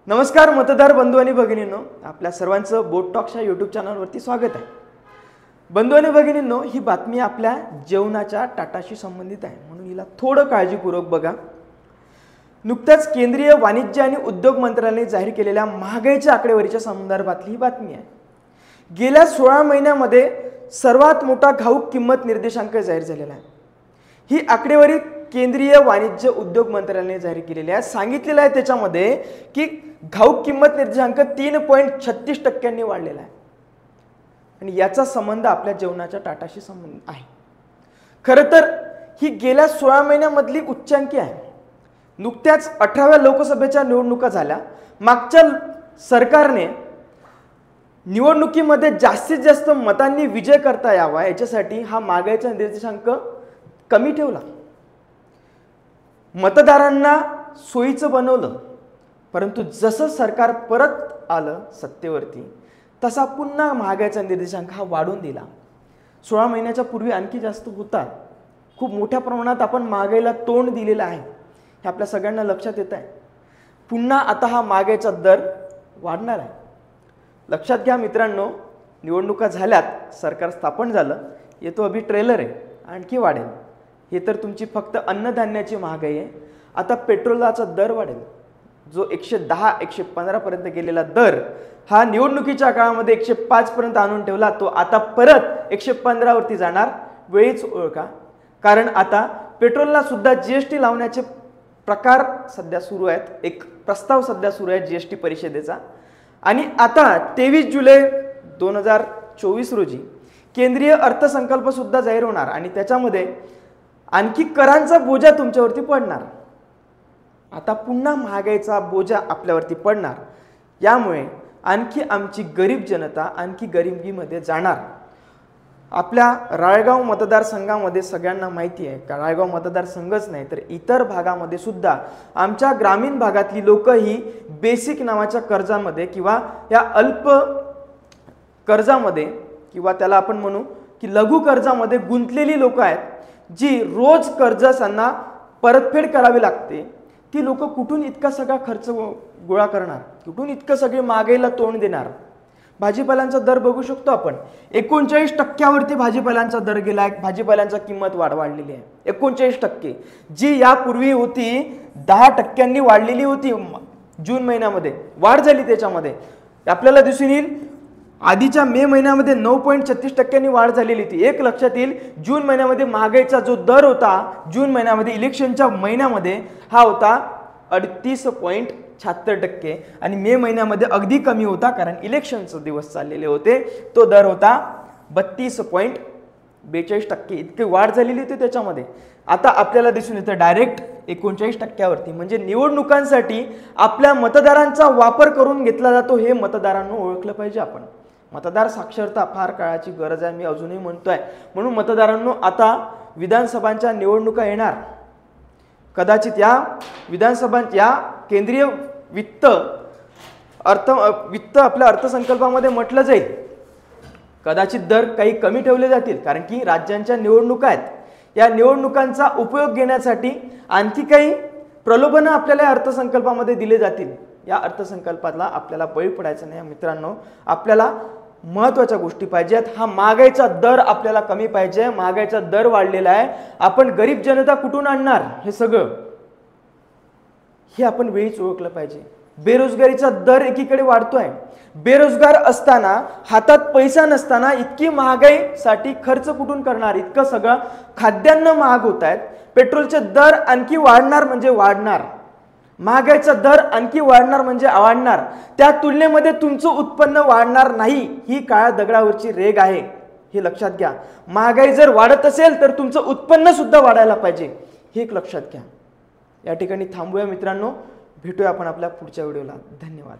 नमस्कार मतदार बंधू आणि भगिनींनो, आपल्या सर्वांचं बोट टॉक्सच्या यूट्यूब चॅनलवरती स्वागत आहे। बंधू आणि भगिनींनो, ही बातमी आपल्या जेवणाच्या टाटाशी संबंधित आहे, म्हणून हिला थोडं काळजीपूर्वक बघा। नुकताच केंद्रीय वाणिज्य आणि उद्योग मंत्रालयाने जाहीर केलेल्या महागाईच्या आकडेवारीच्या संदर्भातली ही बातमी आहे। गेल्या 16 महिन्यांमध्ये सर्वात मोठा घाऊक किंमत निर्देशांक जाहीर झालेला आहे। ही आकडेवारी केंद्रीय वाणिज्य उद्योग मंत्रालयाने जाहीर केलेली आहे। सांगितलेलं आहे त्याच्यामध्ये की घाऊक किंमत निर्देशांक 3.36% वाढलेला आहे आणि याचा संबंध आपल्या जेवणाच्या टाटाशी संबंध आहे। खरं तर ही गेल्या 16 महिन्यांमधली उच्चांकी आहे। नुकत्याच 18व्या लोकसभेच्या निवडणुका झाल्या। मागच्या सरकारने निवडणुकीमध्ये जास्तीत जास्त मतांनी विजय करता यावा याच्यासाठी हा महागाईचा निर्देशांक कमी ठेवला, मतदारांना सोयीचं बनवलं। परंतु जसं सरकार परत आलं सत्तेवरती तसा पुन्हा महागाईचा निर्देशांक हा वाढून दिला। 16 महिन्याच्या पूर्वी आणखी जास्त होता। खूप मोठ्या प्रमाणात आपण महागाईला तोंड दिलेलं आहे, हे आपल्या सगळ्यांना लक्षात येत आहे। पुन्हा आता हा महागाईचा दर वाढणार आहे। लक्षात घ्या मित्रांनो, निवडणुका झाल्यात, सरकार स्थापन झालं, येतो अभि ट्रेलर आहे, आणखी वाढेल। हे तर तुमची फक्त अन्नधान्याची महागाई आहे। आता पेट्रोलचा दर वाढेल, जो 110-115 पर्यंत गेलेला दर हा निवडणुकीच्या काळामध्ये 105 पर्यंत आणून ठेवला, तो आता परत 115 वरती जाणार। वेळीच ओळखा, कारण आता पेट्रोलला सुद्धा जीएसटी लावण्याचे प्रकार सध्या सुरू आहेत। एक प्रस्ताव सध्या सुरू आहे जीएसटी परिषदेचा आणि आता 23 जुलै 2024 रोजी केंद्रीय अर्थसंकल्प सुद्धा जाहीर होणार आणि त्याच्यामध्ये आणखी करांचा बोजा तुमच्यावरती पडणार। आता पुन्हा महागाईचा बोजा आपल्यावरती पडणार। यामुळे आणखी आमची गरीब जनता आणखी गरिबीमध्ये जाणार। आपल्या राळेगाव मतदारसंघामध्ये सगळ्यांना माहिती आहे का, राळेगाव मतदारसंघच नाही तर इतर भागामध्ये सुद्धा आमच्या ग्रामीण भागातली लोक ही बेसिक नावाच्या कर्जामध्ये किंवा या अल्प कर्जामध्ये किंवा त्याला आपण म्हणू की लघु कर्जामध्ये गुंतलेली लोक आहेत, जी रोज कर्ज त्यांना परतफेड करावी लागते। ती लोक कुठून इतका सगळा खर्च गोळा करणार, कुठून इतकं सगळे महागाईला तोंड देणार। भाजीपाल्यांचा दर बघू शकतो आपण, 39% भाजीपाल्यांचा दर गेला आहे। भाजीपाल्यांचा किंमत वाढलेली आहे 39%, जी यापूर्वी होती 10% वाढलेली होती। जून महिन्यामध्ये वाढ झाली, त्याच्यामध्ये आपल्याला दिसून येईल। आधीच्या मे महिन्यामध्ये 9.36% वाढ झालेली होती। एक लक्षात येईल, जून महिन्यामध्ये महागाईचा जो दर होता जून महिन्यामध्ये इलेक्शनच्या महिन्यामध्ये हा होता 38.76% आणि मे महिन्यामध्ये अगदी कमी होता, कारण इलेक्शनचे दिवस चाललेले होते। तो दर होता 32.42%, इतकी वाढ झालेली होती त्याच्यामध्ये। आता आपल्याला दिसून येतं डायरेक्ट 39% वरती। म्हणजे निवडणुकांसाठी आपल्या मतदारांचा वापर करून घेतला जातो, हे मतदारांना ओळखलं पाहिजे आपण। मतदार साक्षरता फार काळाची गरज आहे, मी अजूनही म्हणतोय। म्हणून मतदारांनो, आता विधानसभांच्या निवडणुका येणार। कदाचित या विधानसभांच्या केंद्रीय वित्त आपल्या अर्थसंकल्पामध्ये म्हटलं जाईल, कदाचित दर काही कमी ठेवले जातील, कारण की राज्यांच्या निवडणुका आहेत। या निवडणुकांचा उपयोग घेण्यासाठी आणखी काही प्रलोभनं आपल्याला अर्थसंकल्पामध्ये दिले जातील। या अर्थसंकल्पाला आपल्याला बळी पडायचं नाही मित्रांनो। आपल्याला महत्त्वाच्या गोष्टी पाहिजेत। हा महागाईचा दर आपल्याला कमी पाहिजे। महागाईचा दर वाढलेला आहे, आपण गरीब जनता कुठून आणणार हे सगळं, हे आपण वेळीच ओळखलं पाहिजे। बेरोजगारीचा दर एकीकडे वाढतोय। बेरोजगार असताना, हातात पैसा नसताना इतकी महागाईसाठी खर्च कुठून करणार? इतकं सगळं खाद्यान्न महाग होत आहेत, पेट्रोलचे दर आणखी वाढणार म्हणजे वाढणार, महागाईचा दर आणखी वाढणार म्हणजे वाढणार। त्या तुलनेमध्ये तुमचं उत्पन्न वाढणार नाही, ही काळ्या दगडावरची रेघ आहे, हे लक्षात घ्या। महागाई जर वाढत असेल तर तुमचं उत्पन्न सुद्धा वाढायला पाहिजे, हे एक लक्षात घ्या। या ठिकाणी थांबूया मित्रांनो, भेटूया आपण आपल्या पुढच्या व्हिडिओला। धन्यवाद।